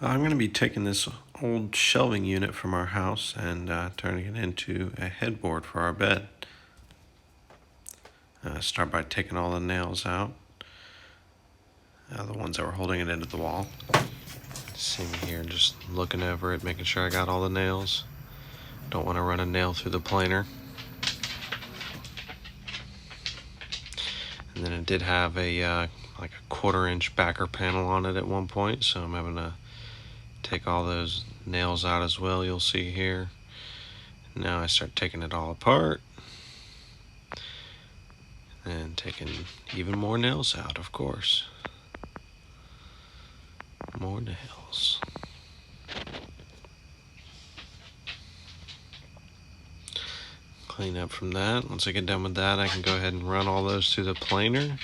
I'm going to be taking this old shelving unit from our house and turning it into a headboard for our bed. Start by taking all the nails out, the ones that were holding it into the wall. See me here, just looking over it, making sure I got all the nails. Don't want to run a nail through the planer. And then it did have a like a 1/4-inch backer panel on it at one point, so I'm having to take all those nails out as well. You'll see here. Now I start taking it all apart and taking even more nails out, of course. More nails. Clean up from that. Once I get done with that, I can go ahead and run all those through the planer.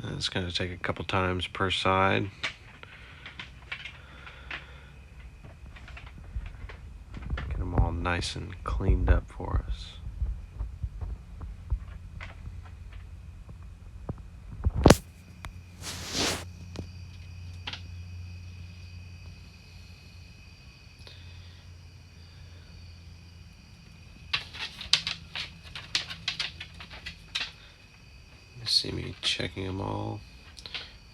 And it's going to take a couple times per side. Get them all nice and cleaned up for us. You see me checking them all.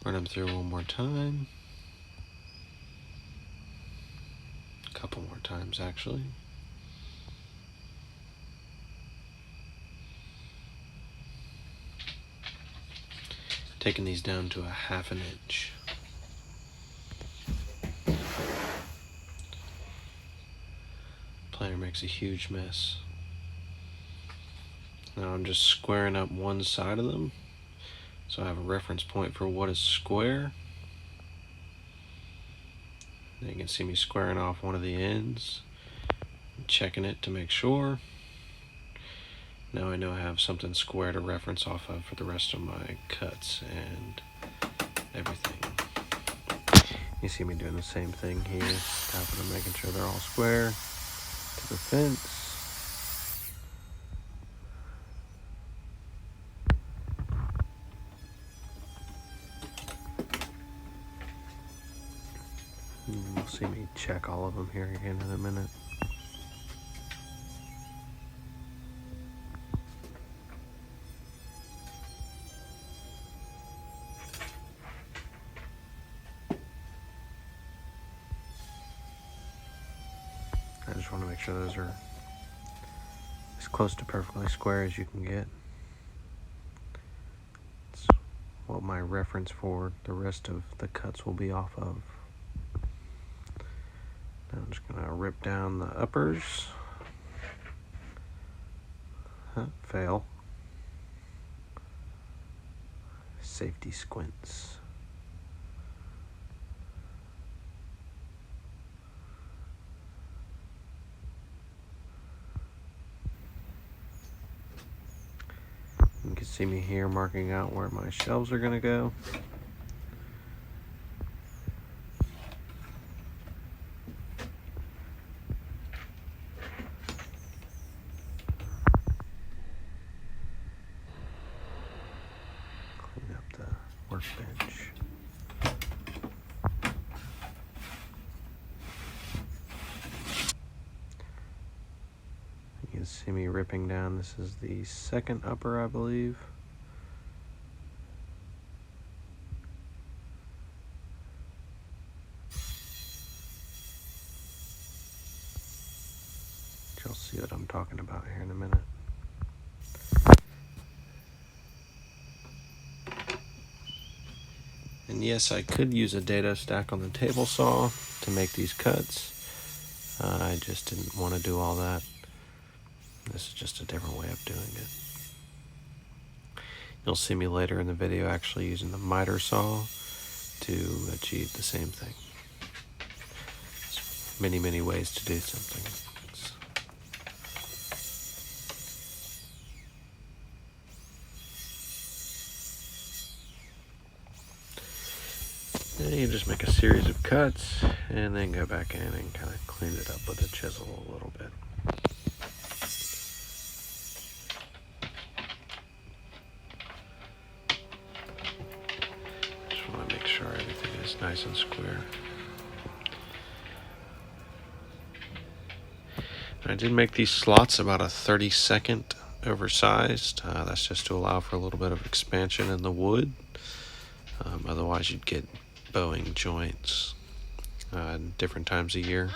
Run them through one more time. A couple more times, actually. Taking these down to a 1/2 inch. Planer makes a huge mess. Now I'm just squaring up one side of them, so I have a reference point for what is square. Now you can see me squaring off one of the ends, checking it to make sure. Now I know I have something square to reference off of for the rest of my cuts and everything. You see me doing the same thing here, tapping and making sure they're all square to the fence. You'll see me check all of them here again in a minute. I just want to make sure those are as close to perfectly square as you can get. It's what my reference for the rest of the cuts will be off of. Now I'm just going to rip down the uppers. Fail. Safety squints. You can see me here marking out where my shelves are going to go. Clean up the workbench. You can see me ripping down. This is the second upper, I believe. You'll see what I'm talking about here in a minute. And yes, I could use a dado stack on the table saw to make these cuts. I just didn't want to do all that. This is just a different way of doing it. You'll see me later in the video actually using the miter saw to achieve the same thing. There's many, many ways to do something. And you just make a series of cuts and then go back in and kind of clean it up with a chisel a little bit. Just want to make sure everything is nice and square. I did make these slots about a 32nd oversized. That's just to allow for a little bit of expansion in the wood. Otherwise you'd get bowing joints different times of year.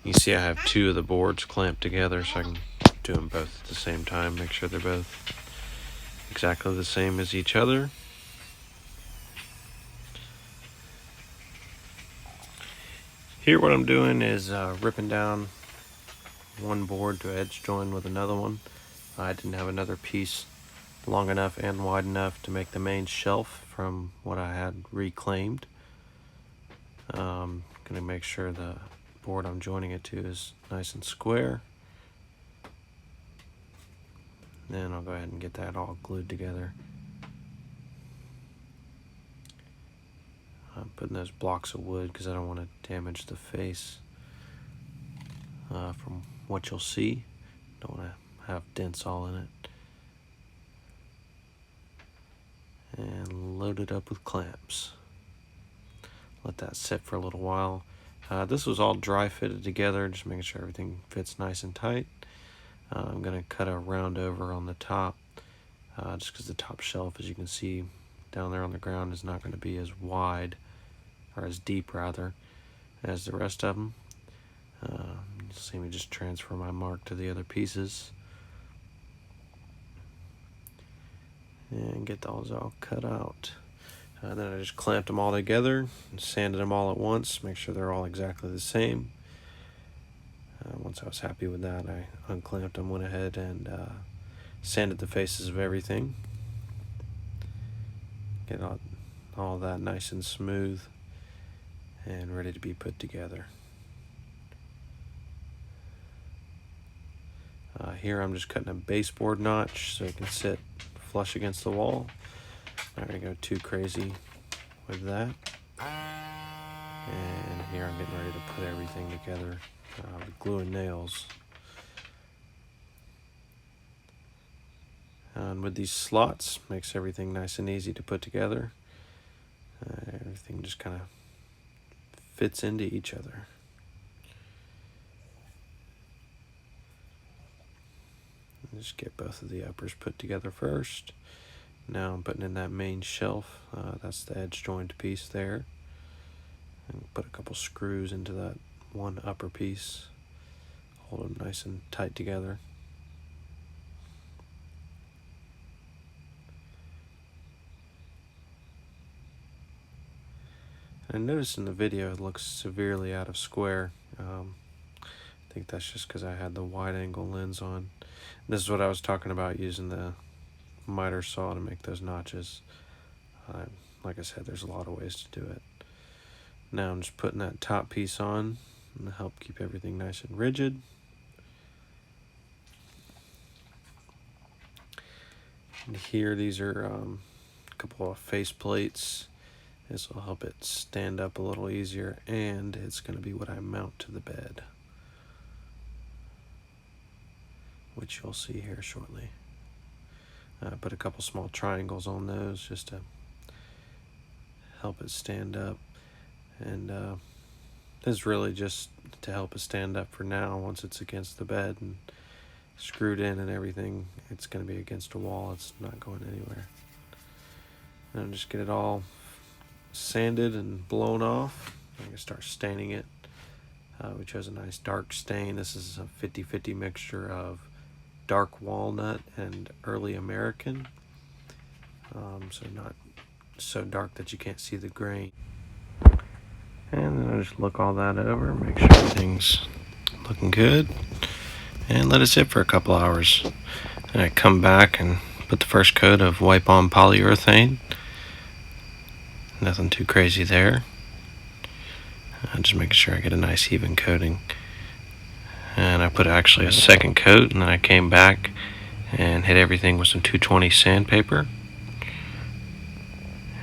You see I have two of the boards clamped together, so I can do them both at the same time, make sure they're both exactly the same as each other. Here what I'm doing is ripping down one board to edge join with another one. I didn't have another piece long enough and wide enough to make the main shelf from what I had reclaimed. Going to make sure the board I'm joining it to is nice and square. Then I'll go ahead and get that all glued together. I'm putting those blocks of wood because I don't want to damage the face from what you'll see. Don't want to have dents all in it. And load it up with clamps. Let that sit for a little while. This was all dry fitted together, just making sure everything fits nice and tight. I'm going to cut a round over on the top, just because the top shelf, as you can see down there on the ground, is not going to be as wide, or as deep rather, as the rest of them. You'll see me just transfer my mark to the other pieces and get those all cut out. Then I just clamped them all together and sanded them all at once, make sure they're all exactly the same. Once I was happy with that, I unclamped them, went ahead and sanded the faces of everything. Get all that nice and smooth and ready to be put together. Here I'm just cutting a baseboard notch so it can sit flush against the wall. Not going to go too crazy with that. And here I'm getting ready to put everything together with glue and nails. And with these slots, makes everything nice and easy to put together. Everything just kind of fits into each other. Just get both of the uppers put together first. Now I'm putting in that main shelf. That's the edge joint piece there. And put a couple screws into that one upper piece. Hold them nice and tight together. And I noticed in the video it looks severely out of square. I think that's just because I had the wide angle lens on. This is what I was talking about, using the miter saw to make those notches. Like I said, there's a lot of ways to do it. Now I'm just putting that top piece on to help keep everything nice and rigid. And here, these are a couple of face plates. This will help it stand up a little easier, and it's going to be what I mount to the bed, which you'll see here shortly. Put a couple small triangles on those just to help it stand up. And this is really just to help it stand up for now. Once it's against the bed and screwed in and everything, it's going to be against a wall. It's not going anywhere. And just get it all sanded and blown off. I'm going to start staining it. We chose a nice dark stain. This is a 50-50 mixture of dark walnut and early American, so not so dark that you can't see the grain. And then I just look all that over, make sure everything's looking good, and let it sit for a couple hours. And I come back and put the first coat of wipe-on polyurethane. Nothing too crazy there. Just making sure I get a nice even coating. And I put actually a second coat, and then I came back and hit everything with some 220 sandpaper.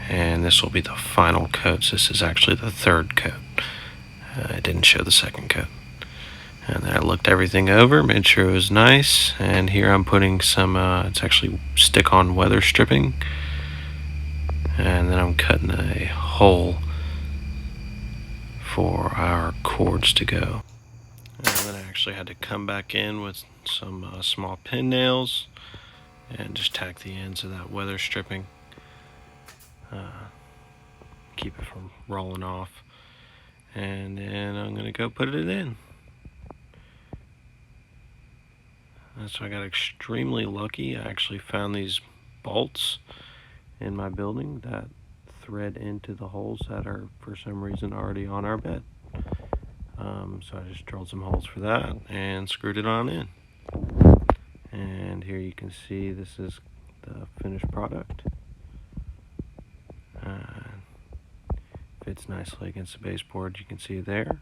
And this will be the final coat. So this is actually the third coat. I didn't show the second coat. And then I looked everything over, made sure it was nice. And here I'm putting some, it's actually stick-on weather stripping. And then I'm cutting a hole for our cords to go. And then I actually had to come back in with some small pin nails and just tack the ends of that weather stripping. Keep it from rolling off. And then I'm going to go put it in. And so I got extremely lucky. I actually found these bolts in my building that thread into the holes that are for some reason already on our bed. So I just drilled some holes for that and screwed it on in. And here you can see this is the finished product. Fits nicely against the baseboard, you can see there.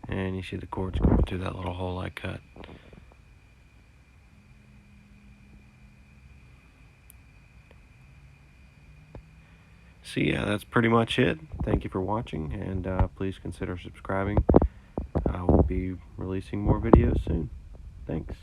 And you see the cords going through that little hole I cut. So yeah, that's pretty much it. Thank you for watching, and please consider subscribing. I will be releasing more videos soon. Thanks.